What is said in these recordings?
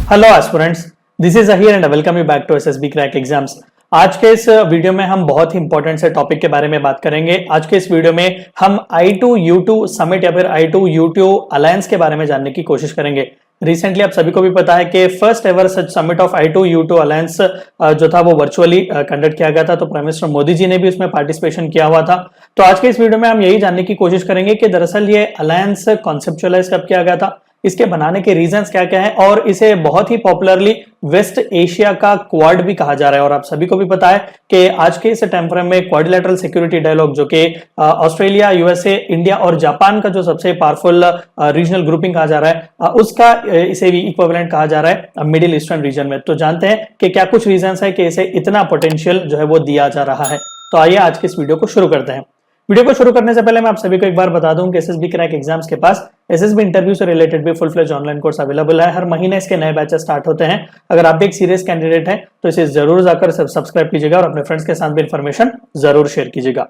Hello aspirants, this is Ahir and welcome you back to SSB crack exams. आज के इस video में हम बहुत ही इंपॉर्टेंट से टॉपिक के बारे में बात करेंगे। आज के इस वीडियो में हम I2U2 समिट या फिर I2U2 अलायंस के बारे में जानने की कोशिश करेंगे। रिसेंटली आप सभी को भी पता है कि first ever such summit of I2U2 alliance जो था वो वर्चुअली कंडक्ट किया गया था, तो प्राइम मिनिस्टर मोदी जी ने भी उसमें पार्टिसिपेशन किया हुआ था। तो आज के इस वीडियो में हम यही जानने की कोशिश करेंगे कि दरअसल ये अलायंस कॉन्सेप्चुअलाइज कब किया गया था, इसके बनाने के रीजंस क्या क्या हैं, और इसे बहुत ही पॉपुलरली वेस्ट एशिया का क्वाड भी कहा जा रहा है। और आप सभी को भी पता है कि आज के इस टाइम फ्रेम में क्वाड्रिलेटरल सिक्योरिटी डायलॉग, जो कि ऑस्ट्रेलिया, यूएसए, इंडिया और जापान का जो सबसे पावरफुल रीजनल ग्रुपिंग कहा जा रहा है, उसका इसे भी इक्विवेलेंट कहा जा रहा है मिडिल ईस्टर्न रीजन में। तो जानते हैं कि क्या कुछ रीजंस है कि इसे इतना पोटेंशियल जो है वो दिया जा रहा है। तो आइए आज के इस वीडियो को शुरू करते हैं। वीडियो को शुरू करने से पहले मैं आप सभी को एक बार बता दूं कि एसएसबी क्रैक एग्जाम्स के पास एसएसबी इंटरव्यू से रिलेटेड भी full fledge online course available है। हर महीने इसके नए बैचेस स्टार्ट होते हैं। अगर आप भी एक सीरियस कैंडिडेट हैं तो इसे जरूर जाकर सब्सक्राइब कीजिएगा और अपने फ्रेंड्स के साथ भी इंफॉर्मेशन जरूर शेयर कीजिएगा।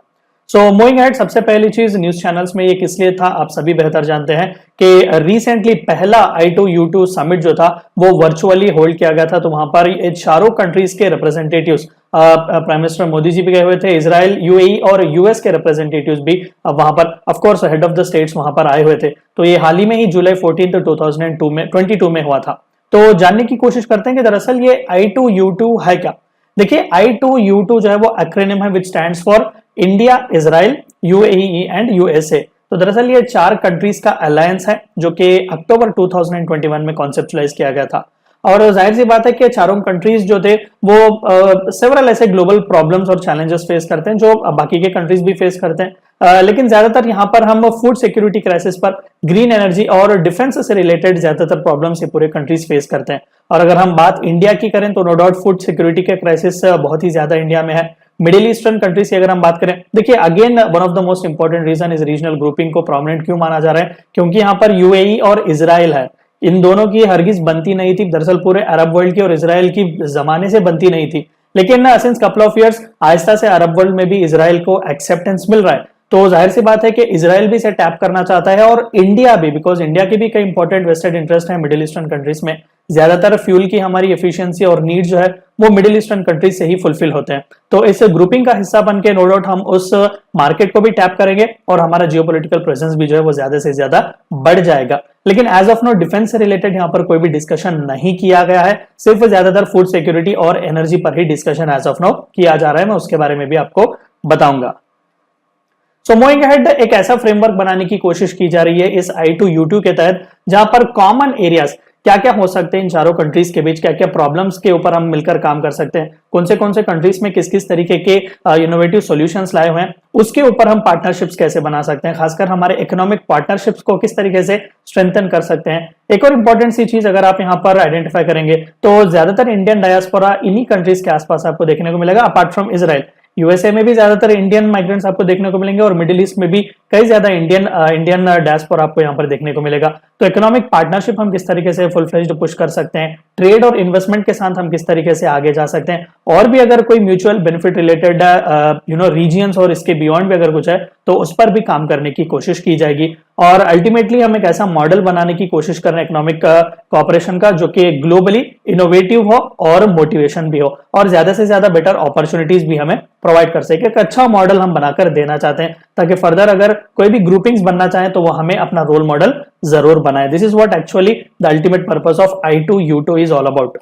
सो मूविंग अहेड, सबसे पहली चीज न्यूज चैनल्स में ये किस लिए था आप सभी बेहतर जानते हैं कि रिसेंटली पहला I2U2 समिट जो था वो वर्चुअली होल्ड किया गया था। तो वहां पर ये चारों कंट्रीज के रिप्रेजेंटेटिव्स, प्राइम मिनिस्टर मोदी जी भी गए हुए थे, इजराइल, यूएई और यूएस के रिप्रेजेंटेटिव्स भी वहां पर, of course head of the states वहां पर आए हुए थे। तो ये हाल ही में ही जुलाई 14 2022 में हुआ था। तो जानने की कोशिश करते हैं कि दरअसल ये I2U2 है क्या। देखिए, I2U2 जो है वो एक्रोनिम है विच stands for India, Israel, UAE and USA. तो दरअसल ये चार कंट्रीज का अलायंस है जो कि अक्टूबर 2021 में कॉन्सेप्चुलाइज किया गया था। और जाहिर सी बात है कि चारों कंट्रीज जो थे वो सेवरल ऐसे ग्लोबल प्रॉब्लम्स और चैलेंजेस फेस करते हैं जो बाकी के कंट्रीज भी फेस करते हैं। लेकिन ज्यादातर यहाँ पर हम फूड सिक्योरिटी क्राइसिस पर, ग्रीन एनर्जी और डिफेंस से रिलेटेड ज्यादातर प्रॉब्लम्स ये पूरे कंट्रीज फेस करते हैं। और अगर हम बात इंडिया की करें तो नो डाउट फूड सिक्योरिटी के क्राइसिस बहुत ही ज्यादा इंडिया में है। मिडिल ईस्टर्न कंट्रीज की अगर हम बात करें, देखिए again one of the most important reason इस रीजनल ग्रुपिंग को प्रोमिनेंट क्यों माना जा रहा है, क्योंकि यहाँ पर यूएई और इजराइल है। इन दोनों की हरगिज बनती नहीं थी, दरअसल पूरे अरब वर्ल्ड की और इजराइल की जमाने से बनती नहीं थी। लेकिन सिंस कपल ऑफ इयर्स आहिस्ता से अरब वर्ल्ड में भी इजराइल को एक्सेप्टेंस मिल रहा है। तो जाहिर सी बात है कि इजराइल भी इसे टैप करना चाहता है और इंडिया भी, बिकॉज इंडिया की भी कई इंपॉर्टेंट वेस्टेड इंटरेस्ट है मिडिल ईस्टर्न कंट्रीज में। ज्यादातर फ्यूल की हमारी एफिशिएंसी और नीड जो है वो मिडिल ईस्टर्न कंट्रीज से ही फुलफिल होते हैं। तो इस ग्रुपिंग का हिस्सा बन के नो डाउट हम उस मार्केट को भी टैप करेंगे और हमारा जियोपॉलिटिकल प्रेजेंस भी जो है वो ज्यादा से ज्यादा बढ़ जाएगा। लेकिन एज ऑफ नो डिफेंस से रिलेटेड यहाँ पर कोई भी डिस्कशन नहीं किया गया है, सिर्फ ज्यादातर फूड सिक्योरिटी और एनर्जी पर ही डिस्कशन एज ऑफ नो किया जा रहा है। मैं उसके बारे में भी आपको बताऊंगा। सो मूविंग अहेड, एक ऐसा फ्रेमवर्क बनाने की कोशिश की जा रही है इस I2U2 के तहत जहां पर कॉमन एरियाज क्या क्या हो सकते हैं इन चारों कंट्रीज के बीच, क्या क्या प्रॉब्लम्स के ऊपर हम मिलकर काम कर सकते हैं, कौन से कंट्रीज में किस किस तरीके के इनोवेटिव सॉल्यूशंस लाए हुए हैं, उसके ऊपर हम पार्टनरशिप्स कैसे बना सकते हैं, खासकर हमारे इकोनॉमिक पार्टनरशिप्स को किस तरीके से स्ट्रेंथन कर सकते हैं। एक और इंपॉर्टेंट सी चीज अगर आप यहाँ पर आइडेंटिफाई करेंगे तो ज्यादातर इंडियन डायस्पोरा इन्हीं कंट्रीज के आसपास आपको देखने को मिलेगा, अपार्ट फ्रॉम इजराइल। यूएसए में भी ज्यादातर इंडियन माइग्रेंट्स आपको देखने को मिलेंगे और मिडिल ईस्ट में भी कई ज्यादा इंडियन डायस्पोरा आपको यहाँ पर देखने को मिलेगा। तो इकोनॉमिक पार्टनरशिप हम किस तरीके से फुल फ्लेज्ड पुश कर सकते हैं, ट्रेड और इन्वेस्टमेंट के साथ हम किस तरीके से आगे जा सकते हैं, और भी अगर कोई म्यूचुअल बेनिफिट रिलेटेड रीजियंस और इसके बियॉन्ड भी अगर कुछ है तो उस पर भी काम करने की कोशिश की जाएगी। और अल्टीमेटली हम एक ऐसा मॉडल बनाने की कोशिश कर रहे हैं इकोनॉमिक कोऑपरेशन का जो कि ग्लोबली इनोवेटिव हो और मोटिवेशन भी हो और ज्यादा से ज्यादा बेटर अपॉर्चुनिटीज भी हमें प्रोवाइड कर सके। एक अच्छा मॉडल हम बनाकर देना चाहते हैं ताकि फर्दर अगर कोई भी ग्रुपिंग्स बनना चाहे तो वो हमें अपना रोल मॉडल जरूर बनाए। This is what actually the ultimate purpose of I2U2 is all about.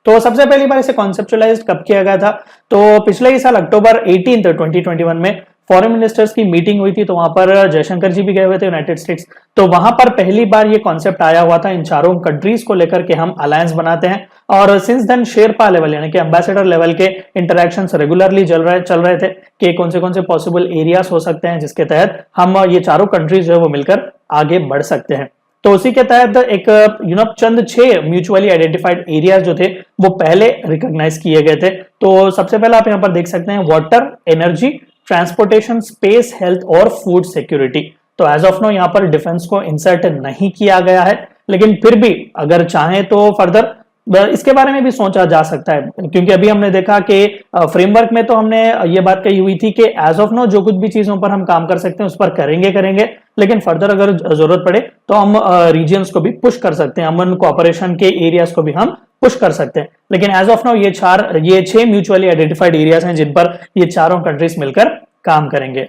तो सबसे पहली बार इसे कॉन्सेप्चुलाइज कब किया गया था, तो पिछले ही साल अक्टूबर 18 2021 में फॉरेन मिनिस्टर्स की मीटिंग हुई थी। तो वहां पर जयशंकर जी भी गए हुए थे यूनाइटेड स्टेट्स। तो वहां पर पहली बार ये कॉन्सेप्ट आया हुआ था इन चारों कंट्रीज को लेकर के हम अलायंस बनाते हैं। और सिंस देन शेरपा लेवल यानी कि एम्बेसडर लेवल के इंटरेक्शंस रेगुलरली चल रहे थे कि कौन से पॉसिबल एरियाज हो सकते हैं जिसके तहत हम ये चारों कंट्रीज जो है वो मिलकर आगे बढ़ सकते हैं। तो उसी के तहत एक चंद 6 म्यूचुअली आइडेंटिफाइड एरियाज जो थे वो पहले रिकॉग्नाइज किए गए थे। तो सबसे पहले आप यहाँ पर देख सकते हैं water, energy, transportation, space, health और फूड सिक्योरिटी। तो एज ऑफ नो यहाँ पर डिफेंस को इंसर्ट नहीं किया गया है, लेकिन फिर भी अगर चाहें तो फर्दर इसके बारे में भी सोचा जा सकता है, क्योंकि अभी हमने देखा कि फ्रेमवर्क में तो हमने ये बात कही हुई थी कि एज ऑफ नो जो कुछ भी चीजों पर हम काम कर सकते हैं उस पर करेंगे, लेकिन फर्दर अगर जरूरत पड़े तो हम रीजन्स को भी पुश कर सकते हैं, अमन कोऑपरेशन के एरियाज को भी हम पुश कर सकते हैं। लेकिन एज ऑफ नाउ ये 6 म्यूचुअली आइडेंटिफाइड एरियाज हैं जिन पर ये चारों कंट्रीज मिलकर काम करेंगे।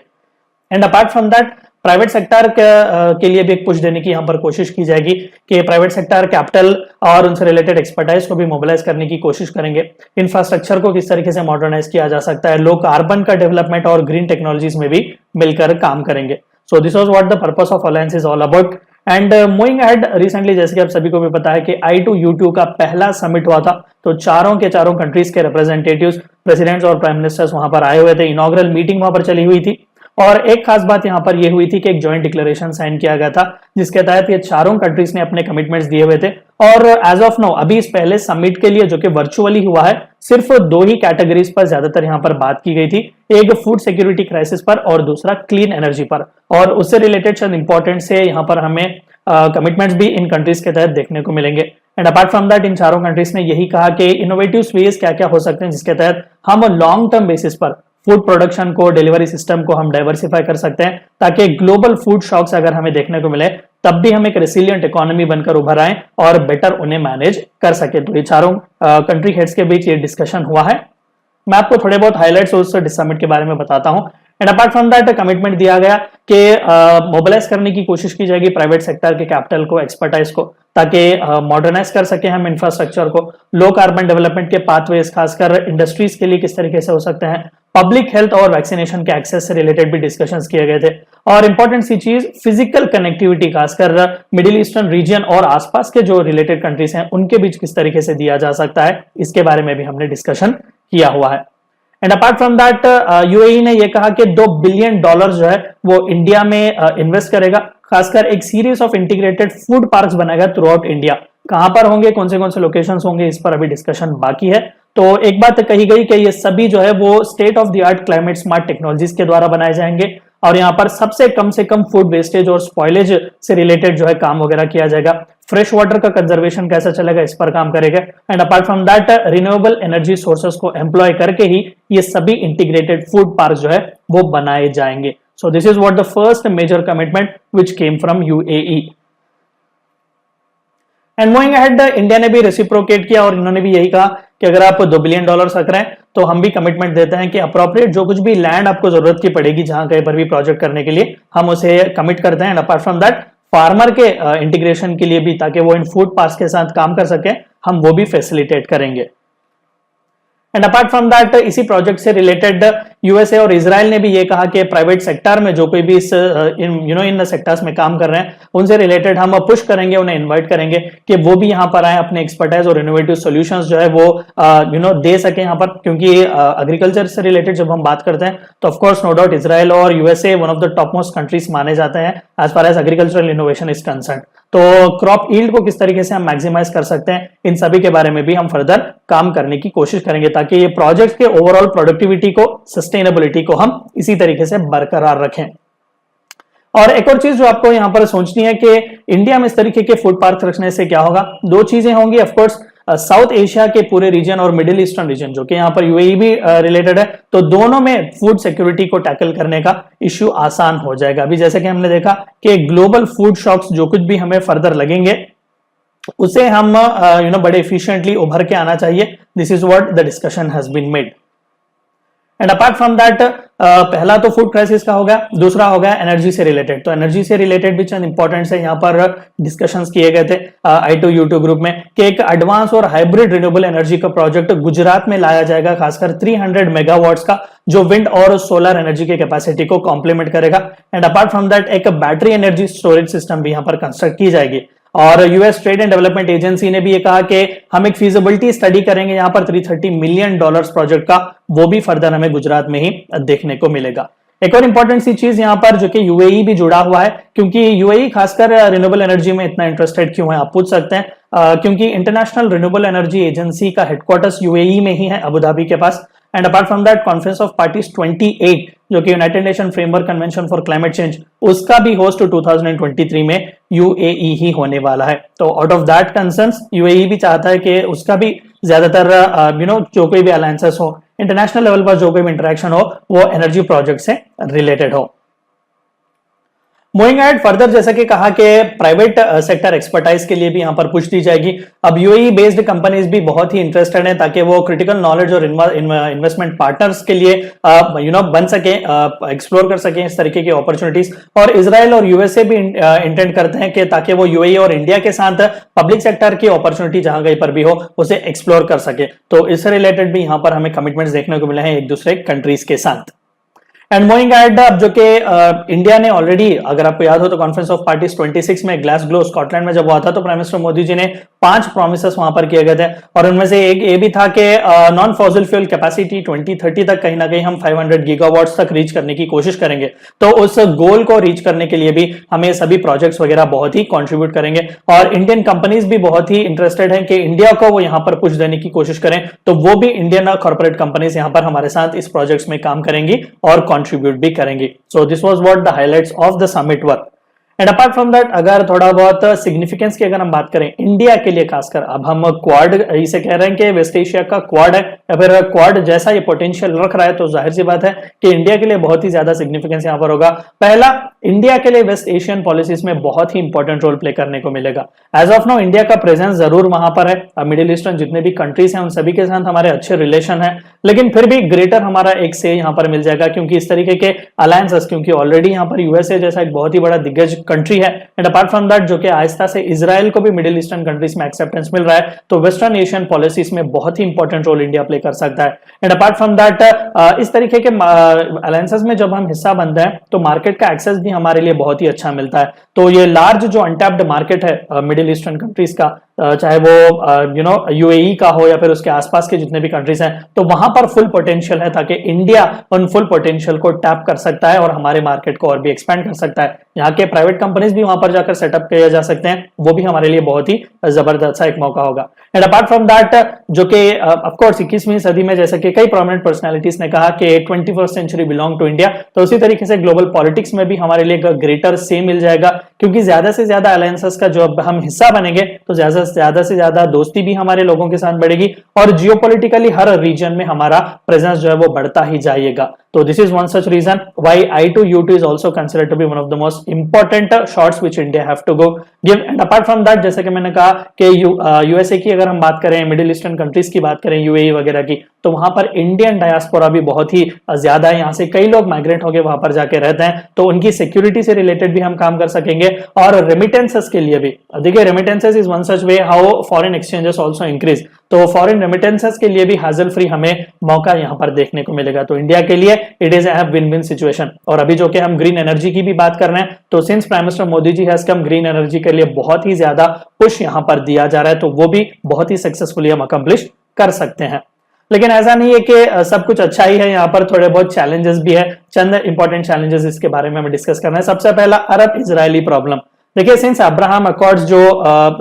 And apart from that private sector के लिए भी एक पुश देने की यहाँ पर कोशिश की जाएगी कि प्राइवेट सेक्टर कैपिटल और उनसे रिलेटेड एक्सपर्टाइज को भी मोबिलाइज करने की कोशिश करेंगे। इंफ्रास्ट्रक्चर को किस तरीके से मॉडर्नाइज किया जा सकता है, लो कार्बन का डेवलपमेंट और ग्रीन टेक्नोलॉजीज में भी मिलकर काम करेंगे। So this was what the purpose of alliance is all about. And moving ahead, recently जैसे कि आप सभी को भी पता है कि I2U2 का पहला समिट हुआ था, तो चारों के चारों कंट्रीज के रिप्रेजेंटेटिव्स, प्रेसिडेंट्स और प्राइम मिनिस्टर्स वहां पर आए हुए थे। इनॉग्रल मीटिंग वहां पर चली हुई थी और एक खास बात यहां पर यह हुई थी कि एक जॉइंट डिक्लेरेशन साइन किया गया था जिसके तहत ये चारों कंट्रीज ने अपने कमिटमेंट्स दिए हुए थे। और एज ऑफ नाउ अभी इस पहले समिट के लिए जो कि वर्चुअली हुआ है, सिर्फ 2 ही कैटेगरीज पर ज्यादातर यहां पर बात की गई थी, एक फूड सिक्योरिटी क्राइसिस पर और दूसरा क्लीन एनर्जी पर, और उससे रिलेटेड चंद इंपॉर्टेंट से यहां पर हमें कमिटमेंट्स भी इन कंट्रीज के तहत देखने को मिलेंगे। And apart from that in चारों कंट्रीज ने यही कहा कि इनोवेटिव वेज क्या क्या हो सकते हैं जिसके तहत हम लॉन्ग टर्म बेसिस पर फूड प्रोडक्शन को, डिलीवरी सिस्टम को हम डाइवर्सिफाई कर सकते हैं, ताकि ग्लोबल फूड शॉक्स अगर हमें देखने को मिले तब भी हम एक रेसिलिएंट इकोनॉमी बनकर उभर आए और बेटर उन्हें मैनेज कर सके। तो ये चारों कंट्री हेड्स के बीच ये डिस्कशन हुआ है। मैं आपको थोड़े बहुत हाइलाइट्स उस समिट के बारे में बताता हूं। And apart from that commitment दिया गया कि मोबिलाइज करने की कोशिश की जाएगी प्राइवेट सेक्टर के कैपिटल को, एक्सपर्टाइज को, ताकि मॉडर्नाइज कर सके हम इंफ्रास्ट्रक्चर को। लो कार्बन डेवलपमेंट के पाथवेज खासकर इंडस्ट्रीज के लिए किस तरीके से हो सकते हैं, पब्लिक हेल्थ और वैक्सीनेशन के एक्सेस से रिलेटेड भी डिस्कशंस किए गए थे। और इंपॉर्टेंट सी चीज फिजिकल कनेक्टिविटी, खासकर मिडिल ईस्टर्न रीजन और आसपास के जो रिलेटेड कंट्रीज हैं उनके बीच किस तरीके से दिया जा सकता है, इसके बारे में भी हमने डिस्कशन किया हुआ है। And apart from that UAE ने यह कहा कि $2 बिलियन जो है वो इंडिया में इन्वेस्ट करेगा, खासकर एक series of integrated food parks बनाएगा थ्रू आउट इंडिया। कहां पर होंगे, कौन से लोकेशंस होंगे, इस पर अभी डिस्कशन बाकी है। तो एक बात कही गई कि ये सभी जो है वो state of the art climate smart technologies के द्वारा बनाए जाएंगे और यहाँ पर सबसे कम से कम फूड वेस्टेज और स्पॉइलेज से रिलेटेड जो है काम वगैरह किया जाएगा। फ्रेश वाटर का कंजर्वेशन कैसा चलेगा, इस पर काम करेगा। And apart from that renewable energy sources को एम्प्लॉय करके ही ये सभी इंटीग्रेटेड फूड पार्क जो है वो बनाए जाएंगे। So this is what the first major commitment which came from UAE. And moving ahead, India ने भी रेसिप्रोकेट किया और इन्होंने भी यही कहा कि अगर आप $2 बिलियन रख रहे हैं तो हम भी कमिटमेंट देते हैं कि अप्रोप्रिएट जो कुछ भी लैंड आपको जरूरत की पड़ेगी जहां कहीं पर भी प्रोजेक्ट करने के लिए, हम उसे कमिट करते हैं। And apart from that farmer के इंटीग्रेशन के लिए भी, ताकि वो इन फूड पार्क्स के साथ काम कर सके, हम वो भी फैसिलिटेट करेंगे। एंड अपार्ट फ्रॉम दैट इसी प्रोजेक्ट से रिलेटेड यूएसए और इजराइल ने भी ये कहा कि प्राइवेट सेक्टर में जो कोई भी इस इन सेक्टर्स में काम कर रहे हैं उनसे रिलेटेड हम पुश करेंगे, उन्हें इनवाइट करेंगे कि वो भी यहाँ पर आए, अपने एक्सपर्टाइज और इनोवेटिव सॉल्यूशंस जो है वो दे सके यहाँ पर। क्योंकि एग्रीकल्चर से रिलेटेड जब हम बात करते हैं तो ऑफकोर्स नो डाउट इजराइल और USA one of the top most countries माने जाते हैं as far as agricultural innovation is concern. तो क्रॉप यील्ड को किस तरीके से हम मैक्सिमाइज कर सकते हैं, इन सभी के बारे में भी हम फर्दर काम करने की कोशिश करेंगे, ताकि ये प्रोजेक्ट के ओवरऑल प्रोडक्टिविटी को, सस्टेनेबिलिटी को हम इसी तरीके से बरकरार रखें। और एक और चीज जो आपको यहां पर सोचनी है कि इंडिया में इस तरीके के फूड पार्क रखने से क्या होगा। 2 चीजें होंगी। ऑफकोर्स साउथ एशिया के पूरे रीजन और मिडिल ईस्टर्न रीजन जो कि यहाँ पर यूएई भी रिलेटेड है, तो दोनों में फूड सिक्योरिटी को टैकल करने का इश्यू आसान हो जाएगा। अभी जैसे कि हमने देखा कि ग्लोबल फूड शॉक्स जो कुछ भी हमें फर्दर लगेंगे उसे हम बड़े एफिशिएंटली उभर के आना चाहिए। This is what the discussion has been made. And apart from that पहला तो फूड क्राइसिस का हो गया, दूसरा हो गया एनर्जी से रिलेटेड। तो एनर्जी से रिलेटेड भी चंद इंपॉर्टेंट है यहाँ पर डिस्कशंस किए गए थे I2U2 ग्रुप में कि एक एडवांस और हाइब्रिड रिन्यूएबल एनर्जी का प्रोजेक्ट गुजरात में लाया जाएगा, खासकर 300 मेगावाट्स का, जो विंड और सोलर एनर्जी के कैपेसिटी को कॉम्प्लीमेंट करेगा। एंड अपार्ट फ्रॉम दैट एक बैटरी एनर्जी स्टोरेज सिस्टम भी यहाँ पर कंस्ट्रक्ट की जाएगी। और US trade and development agency ने भी ये कहा कि हम एक फीजिबिलिटी स्टडी करेंगे यहाँ पर $330 मिलियन प्रोजेक्ट का, वो भी फर्दर हमें गुजरात में ही देखने को मिलेगा। एक और इंपॉर्टेंट सी चीज यहाँ पर जो कि यूएई भी जुड़ा हुआ है, क्योंकि यूएई खासकर रिन्यूएबल एनर्जी में इतना इंटरेस्टेड क्यों है आप पूछ सकते हैं। क्योंकि इंटरनेशनल रिन्यूएबल एनर्जी एजेंसी का हेडक्वार्टर्स यूएई में ही है, अबू धाबी के पास। And apart from that conference of parties 28 जो कि United Nation Framework Convention for Climate Change, उसका भी होस्ट 2023 में यूएई ही होने वाला है। तो out of that concerns UAE भी चाहता है कि उसका भी ज्यादातर जो कोई भी अलायंसेस हो, इंटरनेशनल लेवल पर जो कोई भी इंटरेक्शन हो, वो एनर्जी प्रोजेक्ट से रिलेटेड हो। मूविंग एड फर्दर, जैसा कि कहा कि प्राइवेट सेक्टर एक्सपर्टाइज के लिए भी यहां पर पुश दी जाएगी। अब यूएई बेस्ड कंपनीज भी बहुत ही इंटरेस्टेड हैं ताकि वो क्रिटिकल नॉलेज और इन्वेस्टमेंट पार्टनर्स के लिए बन सके, एक्सप्लोर कर सके इस तरीके की अपॉर्चुनिटीज। और इजराइल और यूएसए भी इंटेंड करते हैं कि ताकि वो यूएई और इंडिया के साथ पब्लिक सेक्टर की अपॉर्चुनिटी जहां कहीं पर भी हो उसे एक्सप्लोर कर सके। तो इससे रिलेटेड भी यहां पर हमें कमिटमेंट्स देखने को मिले हैं एक दूसरे कंट्रीज के साथ। एंड मूविंग एट अब जो कि इंडिया ने ऑलरेडी, अगर आपको याद हो तो कॉन्फ्रेंस ऑफ पार्टीज 26 में ग्लासगो स्कॉटलैंड में जब हुआ था तो प्राइम मिनिस्टर मोदी जी ने 5 प्रोमिसेस वहां पर किए गए थे और उनमें से एक ये भी था कि नॉन फॉसिल फ्यूल कैपेसिटी 2030 तक कहीं ना कहीं हम 500 गीगावाट्स तक रीच करने की कोशिश करेंगे। तो उस गोल को रीच करने के लिए भी हमें सभी प्रोजेक्ट्स वगैरह बहुत ही कॉन्ट्रीब्यूट करेंगे और इंडियन कंपनीज भी बहुत ही इंटरेस्टेड हैं कि इंडिया को वो यहां पर पुश देने की कोशिश करें, तो वो भी इंडियन कॉर्पोरेट कंपनीज यहां पर हमारे साथ इस प्रोजेक्ट्स में काम करेंगी और कंट्रीब्यूट भी करेंगी। So this was what the highlights of the summit were. And apart from that, अगर थोड़ा बहुत सिग्निफिकेंस की अगर हम बात करें इंडिया के लिए खासकर, अब हम क्वाड इसे कह रहे हैं कि वेस्ट एशिया का क्वाड है या फिर क्वाड जैसा ये पोटेंशियल रख रहा है, तो जाहिर सी बात है कि इंडिया के लिए बहुत ही ज्यादा सिग्निफिकेंस यहां पर होगा। पहला, इंडिया के लिए वेस्ट एशियन पॉलिसीज में बहुत ही इंपॉर्टेंट रोल प्ले करने को मिलेगा। एज ऑफ नाउ इंडिया का प्रेजेंस जरूर वहां पर है, मिडिल ईस्टर्न जितने भी कंट्रीज हैं उन सभी के साथ हमारे अच्छे रिलेशन है, लेकिन फिर भी ग्रेटर हमारा एक से यहां पर मिल जाएगा क्योंकि इस तरीके के अलायंसेस, क्योंकि ऑलरेडी यहां पर यूएसए जैसा एक बहुत ही बड़ा दिग्गज कंट्री है एंड अपार्ट फ्रॉम दैट जो कि आहिस्ता से इजराइल को भी मिडिल ईस्टर्न कंट्रीज में एक्सेप्टेंस मिल रहा है, तो वेस्टर्न एशियन पॉलिसीज में बहुत ही इंपॉर्टेंट रोल इंडिया प्ले कर सकता है। एंड अपार्ट फ्रॉम दैट इस तरीके के अलायंसेस में जब हम हिस्सा बनते हैं तो मार्केट का एक्सेस भी हमारे लिए बहुत ही अच्छा मिलता है। तो ये लार्ज जो अनटैप्ड मार्केट है मिडिल ईस्टर्न कंट्रीज का, चाहे वो यूएई का हो या फिर उसके आसपास के जितने भी कंट्रीज हैं, तो वहां पर फुल पोटेंशियल है ताकि इंडिया उन फुल पोटेंशियल को टैप कर सकता है और हमारे मार्केट को और भी एक्सपेंड कर सकता है। यहाँ के प्राइवेट कंपनीज भी वहां पर जाकर सेटअप किए जा सकते हैं, वो भी हमारे लिए बहुत ही जबरदस्त सा एक मौका होगा। एंड अपार्ट फ्रॉम दैट जो कि ऑफकोर्स 21वीं सदी में जैसे कि कई प्रोमिनेंट पर्सनैलिटीज ने कहा कि 21st century belong to India, तो उसी तरीके से ग्लोबल पॉलिटिक्स में भी हमारे लिए ग्रेटर से मिल जाएगा क्योंकि ज्यादा से ज्यादा अलायंसेस का जो हम हिस्सा बनेंगे तो ज्यादा से ज्यादा दोस्ती भी हमारे लोगों के साथ बढ़ेगी और जियोपॉलिटिकली हर रीजन में हमारा प्रेजेंस जो है वो बढ़ता ही जाएगा। तो this is one such reason why I2U2 is also considered to be one of the most important shots which India have to go give। And apart from that, जैसे कि मैंने कहा कि यूएसए की अगर हम बात करें, मिडिल ईस्टर्न कंट्रीज की बात करें, यूएई वगैरह की, तो वहां पर इंडियन डायस्पोरा भी बहुत ही ज्यादा है। यहाँ से कई लोग माइग्रेट होकर वहां पर जाके रहते हैं, तो उनकी सिक्योरिटी से रिलेटेड भी हम काम कर सकेंगे और रेमिटेंसेस के लिए भी। देखिए, remittances is one such way how foreign exchanges also increase, तो फॉरेन रेमिटेंसेस के लिए भी हाजिल फ्री हमें मौका यहाँ पर देखने को मिलेगा। तो इंडिया के लिए it is a win win situation. और अभी जो कि हम ग्रीन एनर्जी की भी बात कर रहे हैं, तो since prime minister Modi ji has come, green energy के लिए बहुत ही ज्यादा पुश यहाँ पर दिया जा रहा है, तो वो भी बहुत ही सक्सेसफुली हम अकम्प्लिश कर सकते हैं। लेकिन ऐसा नहीं है कि सब कुछ अच्छा ही है, यहाँ पर थोड़े बहुत चैलेंजेस भी है। चंद इंपॉर्टेंट चैलेंजेस इसके बारे में हमें डिस्कस करना है। सबसे पहला, अरब इजरायली प्रॉब्लम। देखिए, सिंस अब्राहम अकॉर्ड्स जो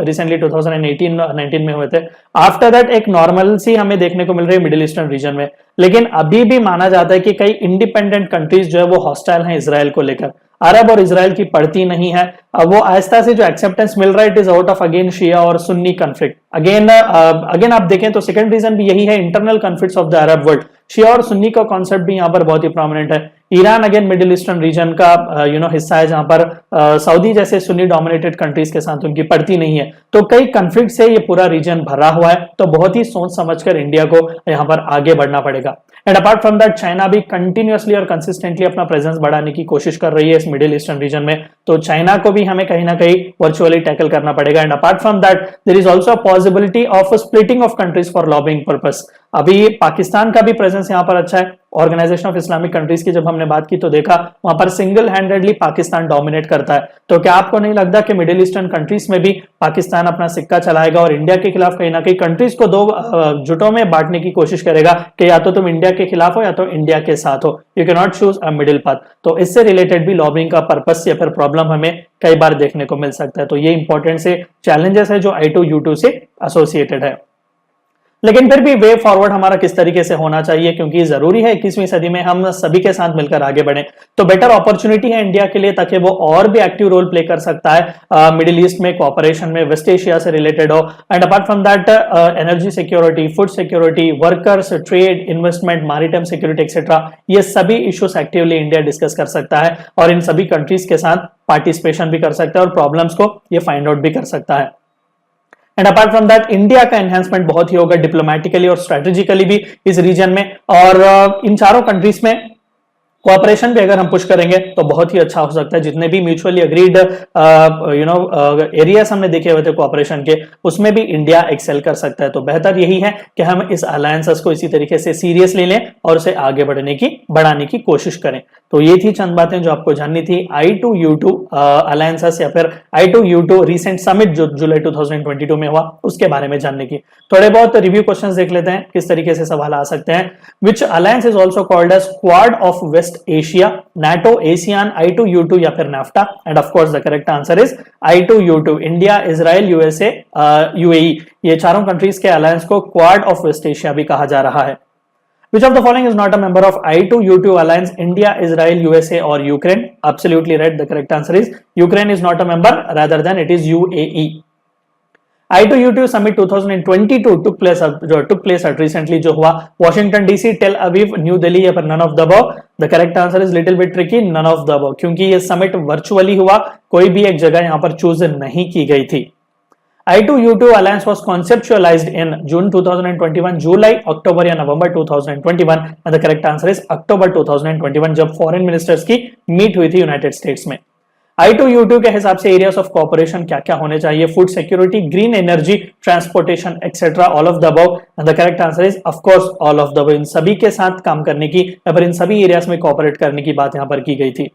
रिसेंटली 2018-19 में हुए थे, आफ्टर दैट एक नॉर्मल सी हमें देखने को मिल रही है मिडिल ईस्टर्न रीजन में, लेकिन अभी भी माना जाता है कि कई इंडिपेंडेंट कंट्रीज जो है वो हॉस्टाइल हैं इजराइल को लेकर। अरब और इजराइल की पड़ती नहीं है, अब वो आहिस्ता से जो एक्सेप्टेंस मिल रहा है it is out of again शिया और सुन्नी कॉन्फ्लिक्ट। अगेन आप देखें तो सेकंड रीजन भी यही है, internal conflicts of the Arab world. शिया और सुन्नी का कॉन्सेप्ट भी यहाँ पर बहुत ही प्रोमिनेंट है। Iran again Middle Eastern region का हिस्सा है, जहां पर सऊदी जैसे सुन्नी डोमिनेटेड कंट्रीज के साथ उनकी पड़ती नहीं है। तो कई कॉन्फ्लिक्ट से ये पूरा रीजन भरा हुआ है, तो बहुत ही सोच समझकर इंडिया को यहाँ पर आगे बढ़ना पड़ेगा। And apart from that, China भी कंटिन्यूअसली और कंसिस्टेंटली अपना प्रेजेंस बढ़ाने की कोशिश कर रही है इस मिडिल ईस्टर्न रीजन में, तो चाइना को भी हमें कहीं ना कहीं वर्चुअली टैकल करना पड़ेगा। And apart from that, there is also a possibility of splitting of countries for lobbying purpose. अभी पाकिस्तान का भी प्रेजेंस यहाँ पर अच्छा है। ऑर्गेनाइजेशन ऑफ इस्लामिक कंट्रीज की जब हमने बात की तो देखा वहां पर सिंगल हैंडेडली पाकिस्तान डोमिनेट करता है। तो क्या आपको नहीं लगता कि मिडिल ईस्टर्न कंट्रीज में भी पाकिस्तान अपना सिक्का चलाएगा और इंडिया के खिलाफ कहीं ना कहीं कंट्रीज को दो जुटों में बांटने की कोशिश करेगा कि या तो तुम इंडिया के खिलाफ हो या तो इंडिया के साथ हो, you can not choose a middle path. तो इससे रिलेटेड भी लॉबिंग का पर्पस या फिर प्रॉब्लम हमें कई बार देखने को मिल सकता है। तो ये इंपॉर्टेंट से चैलेंजेस है जो I2U2 से एसोसिएटेड है। लेकिन फिर भी वे फॉरवर्ड हमारा किस तरीके से होना चाहिए, क्योंकि जरूरी है 21वीं सदी में हम सभी के साथ मिलकर आगे बढ़े। तो बेटर अपॉर्चुनिटी है इंडिया के लिए ताकि वो और भी एक्टिव रोल प्ले कर सकता है मिडिल ईस्ट में, कोऑपरेशन में, वेस्ट एशिया से रिलेटेड हो। And apart from that energy security, food security, workers, trade, investment, maritime security etcetera, ये सभी इश्यूज एक्टिवली इंडिया डिस्कस कर सकता है और इन सभी कंट्रीज के साथ पार्टिसिपेशन भी कर सकता है और प्रॉब्लम्स को ये फाइंड आउट भी कर सकता है। And apart from that India का एनहांसमेंट बहुत ही होगा डिप्लोमेटिकली और स्ट्रेटेजिकली भी इस रीजन में, और इन चारों कंट्रीज में कोऑपरेशन भी अगर हम पुश करेंगे तो बहुत ही अच्छा हो सकता है। जितने भी म्यूचुअली अग्रीड एरियाज हमने देखे हुए थे कोऑपरेशन के, उसमें भी इंडिया एक्सेल कर सकता है। तो बेहतर यही है कि हम इस अलायंसेस को इसी तरीके से सीरियसली लें और उसे आगे बढ़ाने की कोशिश करें। तो ये थी चंद बातें जो आपको जाननी थी I2U2 अलायंसेस या फिर I2U2 रिसेंट समिट जो जुलाई 2022 में हुआ उसके बारे में जानने की। थोड़े बहुत रिव्यू क्वेश्चंस देख लेते हैं, किस तरीके से सवाल आ सकते हैं। Which alliance is also called as Quad of West Asia, NATO, ASEAN, I2U2 या फिर NAFTA? And of course the correct answer is I2U2। India, Israel, USA, UAE, ये चारों कंट्रीज के अलायंस को क्वाड ऑफ वेस्ट एशिया भी कहा जा रहा है। Which of the following is not a member of I2U2 alliance? India, Israel, USA or Ukraine? Absolutely right. The correct answer is Ukraine is not a member, rather than it is UAE. I2U2 summit 2022 took place at recently जो हुआ Washington DC, Tel Aviv, New Delhi या फिर none of the above? The correct answer is little bit tricky, none of the above, क्योंकि ये summit virtually हुआ, कोई भी एक जगह यहाँ पर चूज नहीं की गई थी। I2U2 alliance was conceptualized in June 2021, July, October या November 2021, and the correct answer is October 2021 जब फॉरेन मिनिस्टर्स की मीट हुई थी यूनाइटेड स्टेट्स में। I2U2 के हिसाब से एरियाज ऑफ कोऑपरेशन क्या क्या होने चाहिए? Food security, green energy, transportation etcetera, all of the above, and the correct answer is of course all of the above. इन सभी के साथ काम करने की या फिर इन सभी एरियाज में कोऑपरेट करने की बात यहाँ पर की गई थी।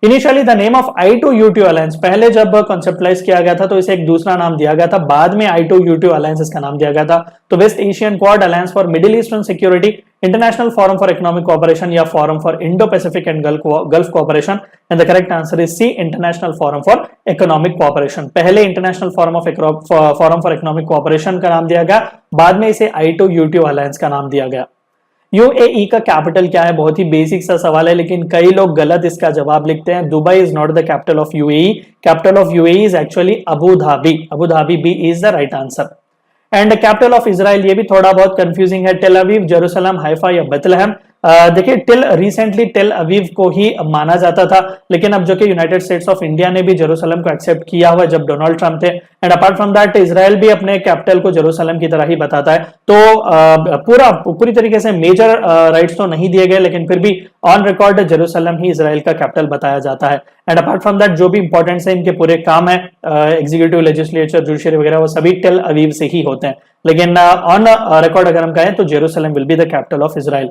Initially the name of I2U2 alliance, पहले जब कॉन्सेप्टलाइज किया गया था तो इसे एक दूसरा नाम दिया गया था, बाद में I2U2 अलायंस इसका नाम दिया गया था। तो West Asian Quad alliance for Middle Eastern security, International Forum for Economic Cooperation या Forum for Indo Pacific and Gulf Cooperation, and the correct answer is C, International Forum for Economic Cooperation. पहले International Forum for Economic Cooperation का नाम दिया गया, बाद में इसे I2U2 alliance का नाम दिया गया। UAE का कैपिटल क्या है? बहुत ही बेसिक सा सवाल है, लेकिन कई लोग गलत इसका जवाब लिखते हैं। Dubai is not the capital of UAE, capital of UAE is actually Abu Dhabi. Abu Dhabi B is the right answer. And capital of Israel, ये भी थोड़ा बहुत कंफ्यूजिंग है, टेल अवीव, जेरूसलम, हाइफा या बेथलेहम। देखिए recently Tel Aviv को ही माना जाता था, लेकिन अब जो कि यूनाइटेड स्टेट्स ऑफ इंडिया ने भी जेरूसलम को एक्सेप्ट किया हुआ जब डोनाल्ड ट्रंप थे। And apart from that Israel भी अपने कैपिटल को जेरूसलम की तरह ही बताता है। तो पूरी तरीके से मेजर राइट्स तो नहीं दिए गए, लेकिन फिर भी on record Jerusalem he Israel का कैपिटल बताया जाता है। एंड अपार्ट फ्रॉम दैट जो भी इंपॉर्टेंट है, इनके पूरे काम है एग्जीक्यूटिव, लेजिस्लेचर, जुडिशरी वगैरह, वो सभी टेल अवीव से ही होते हैं। लेकिन ऑन रिकॉर्ड अगर हम कहें तो Jerusalem will be the capital of Israel.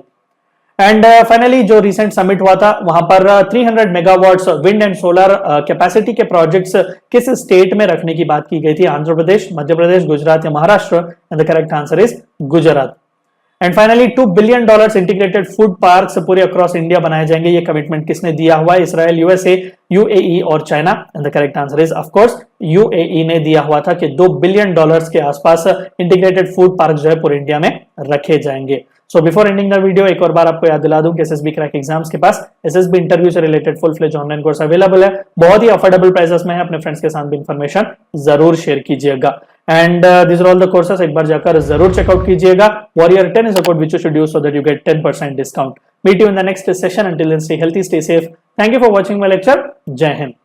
And finally जो रिसेंट समिट हुआ था वहां पर 300 megawatts wind and solar capacity के प्रोजेक्ट्स किस स्टेट में रखने की बात की गई थी? आंध्र प्रदेश, मध्य प्रदेश, गुजरात या Maharashtra? And the correct answer is Gujarat. And finally $2 billion integrated food parks पूरे अक्रॉस इंडिया बनाए जाएंगे, ये कमिटमेंट किसने दिया हुआ है? इसराइल, USA, UAE और China? And the correct answer is of course UAE ने दिया हुआ था कि $2 बिलियन के आसपास इंटीग्रेटेड फूड पार्क जो है पूरे इंडिया में रखे जाएंगे। So before ending the video एक और बार आपको याद दिला दूं कि SSB क्रैक एग्जाम्स के पास SSB इंटरव्यू से related full fledge online course available है, बहुत ही अफोर्डेबल प्राइसेस में है। अपने फ्रेंड्स के साथ भी इंफॉर्मेशन जरूर शेयर कीजिएगा। And this are all the courses, एक बार जाकर जरूर चेकआउट कीजिएगा। Warrior 10 is a code which you should use so that you get 10% discount. Meet you in the next session. Until then, stay healthy, stay safe. Thank you for watching my lecture. Jai Hind.